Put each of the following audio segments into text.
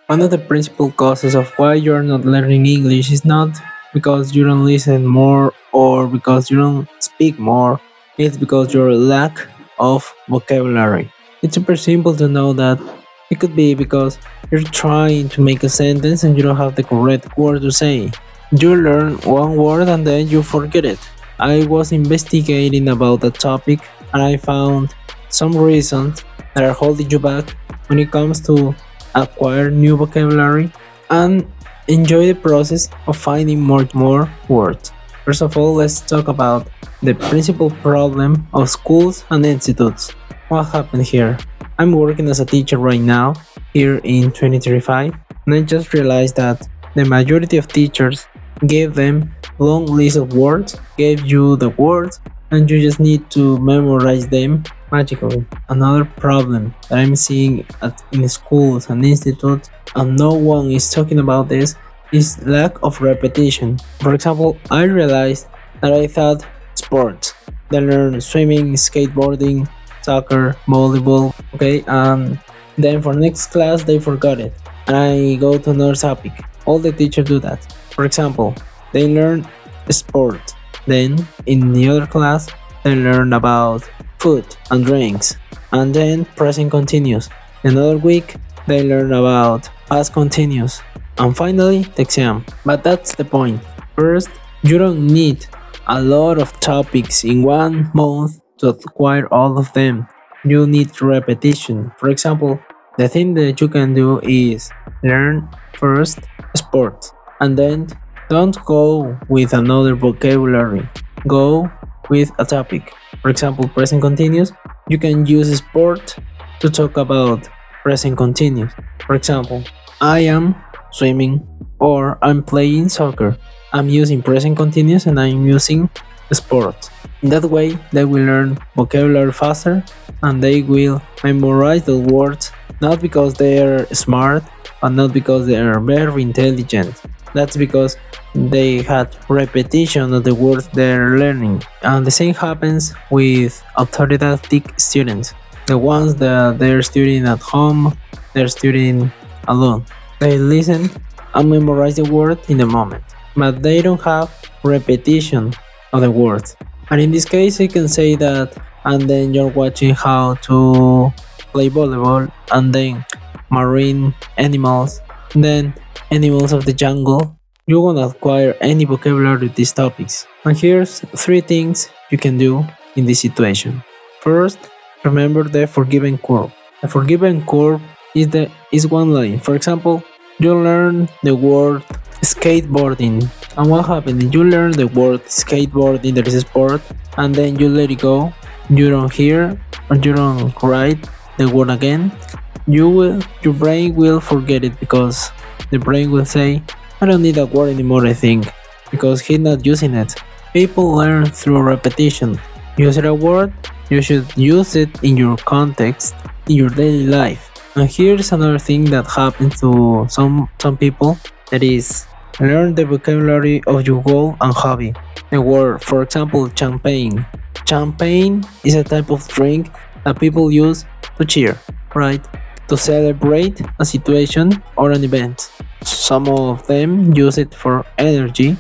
One of the principal causes of why you're not learning English is not because you don't listen more or because you don't speak more, it's because your lack of vocabulary. It's super simple to know that it could be because you're trying to make a sentence and you don't have the correct word to say. You learn one word and then you forget it. I was investigating about the topic and I found some reasons that are holding you back when it comes to acquire new vocabulary and enjoy the process of finding more words. First of all, let's talk about the principal problem of schools and institutes. What happened here? I'm working as a teacher right now here in 2035 and I just realized that the majority of teachers gave them long list of words, gave you the words and you just need to memorize them magically. Another problem that I'm seeing in schools and institutes, and no one is talking about this, is lack of repetition. For example, I realized that I thought sports, then learn swimming, skateboarding, soccer, volleyball, okay, and then for next class they forgot it, and I go to another topic. All the teachers do that. For example, they learn sport, then in the other class they learn about food and drinks, and then present continuous. Another week they learn about past continuous, and finally the exam. But that's the point. First, you don't need a lot of topics in 1 month to acquire all of them. You need repetition. For example, the thing that you can do is learn first sport and then don't go with another vocabulary. Go with a topic. For example, present continuous, you can use sport to talk about present continuous. For example, I am swimming or I'm playing soccer. I'm using present continuous and I'm using sport. In that way, they will learn vocabulary faster and they will memorize the words not because they are smart but not because they are very intelligent. That's because they had repetition of the words they're learning. And the same happens with authoritative students. The ones that they're studying at home, they're studying alone. They listen and memorize the word in the moment, but they don't have repetition of the words. And in this case, you can say that, and then you're watching how to play volleyball, and then marine animals, then animals of the jungle. You won't acquire any vocabulary with these topics. And here's 3 things you can do in this situation. First, remember the forgiven curve. The forgiven curve is one line. For example, you learn the word skateboarding. And what happened? You learn the word skateboarding, that is a sport, and then you let it go. You don't hear or you don't write the word again. Your brain will forget it because the brain will say, I don't need that word anymore, I think, because he's not using it. People learn through repetition. Use a word, you should use it in your context, in your daily life. And here's another thing that happens to some people, that is, learn the vocabulary of your goal and hobby. The word, for example, champagne. Champagne is a type of drink that people use to cheer, right? To celebrate a situation or an event. Some of them use it for energy.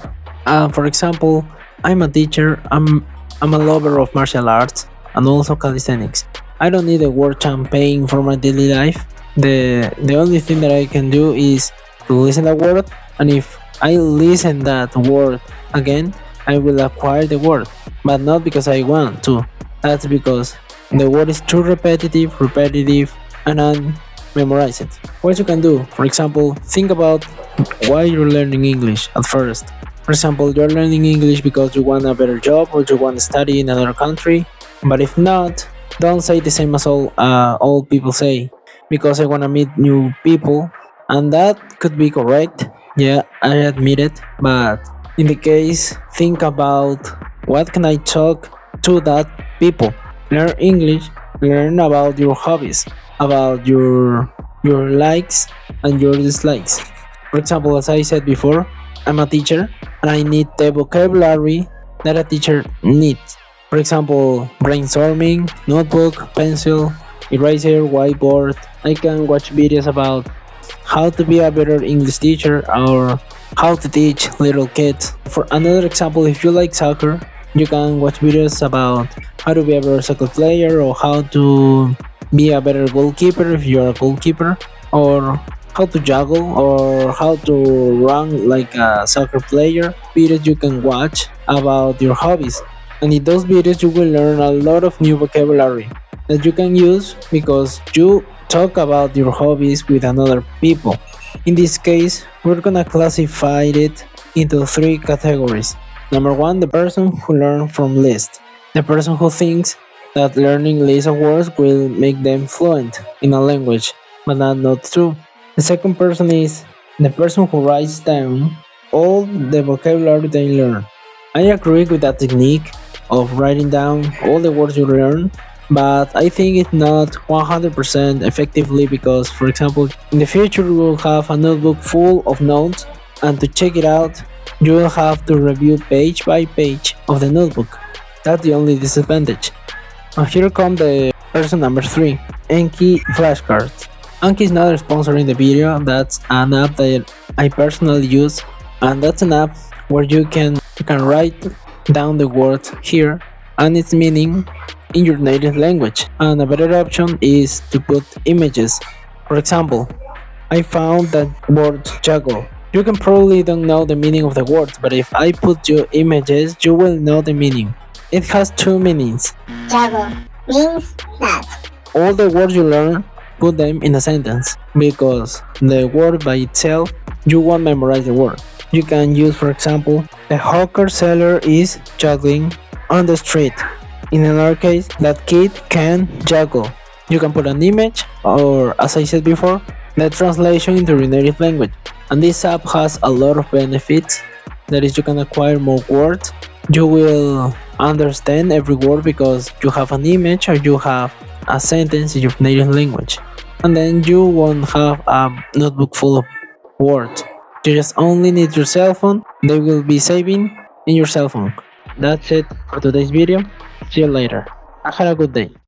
For example, I'm a teacher, I'm a lover of martial arts and also calisthenics. I don't need the word champagne for my daily life. The only thing that I can do is to listen the word, and if I listen that word again, I will acquire the word, but not because I want to. That's because the word is too repetitive, and I memorize it. What you can do, for example, think about why you're learning English at first. For example, you're learning English because you want a better job or you want to study in another country. But if not, don't say the same as all people say, because I want to meet new people, and that could be correct. Yeah, I admit it. But in the case, think about what can I talk to that people. Learn English. Learn about your hobbies, about your likes and your dislikes. For example, as I said before, I'm a teacher and I need the vocabulary that a teacher needs. For example, brainstorming, notebook, pencil, eraser, whiteboard. I can watch videos about how to be a better English teacher or how to teach little kids. For another example, if you like soccer, you can watch videos about how to be a better soccer player or how to be a better goalkeeper if you're a goalkeeper, or how to juggle or how to run like a soccer player. Videos you can watch about your hobbies. And in those videos, you will learn a lot of new vocabulary that you can use because you talk about your hobbies with another people. In this case, we're gonna classify it into three categories. Number one, the person who learns from list. The person who thinks that learning list of words will make them fluent in a language, but not true. The second person is the person who writes down all the vocabulary they learn. I agree with that technique of writing down all the words you learn, but I think it's not 100% effectively because, for example, in the future you will have a notebook full of notes, and to check it out, you will have to review page by page of the notebook. That's the only disadvantage. And here come the person number 3, Enki flashcards. Anki is not a sponsor in the video, that's an app that I personally use, and that's an app where you can write down the word here and its meaning in your native language. And a better option is to put images. For example, I found that word juggle. You can probably don't know the meaning of the words, but if I put you images, you will know the meaning. It has two meanings. Juggle means that. All the words you learn, put them in a sentence because the word by itself, you won't memorize the word. You can use, for example, the hawker seller is juggling on the street. In another case, that kid can juggle. You can put an image or, as I said before, the translation into your native language. And this app has a lot of benefits. That is, you can acquire more words. You will understand every word because you have an image or you have a sentence in your native language. And then you won't have a notebook full of words. You just only need your cell phone. They will be saving in your cell phone. That's it for today's video. See you later. Have a good day.